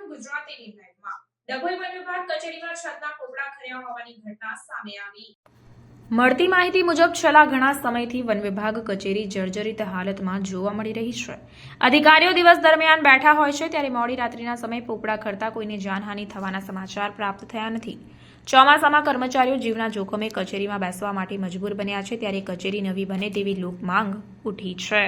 ગુજરાતીની લાઈવમાં ડભોઈ વન વિભાગ કચેરીમાં છતના પોપડા ખર્યા હોવાની ઘટના સામે આવી। મળતી માહિતી મુજબ છેલ્લા ઘણા સમયથી વન વિભાગ કચેરી જર્જરિત હાલતમાં જોવા મળી રહી છે। અધિકારીઓ દિવસ દરમિયાન બેઠા હોય છે ત્યારે મોડી રાત્રિના સમયે પોપડા ખરતા કોઈને જાનહાનિ થવાના સમાચાર પ્રાપ્ત થયા નથી। ચોમાસામાં કર્મચારીઓ જીવના જોખમે કચેરીમાં બેસવા માટે મજબૂર બન્યા છે ત્યારે કચેરી નવી બને તેવી લોક માંગ ઉઠી છે।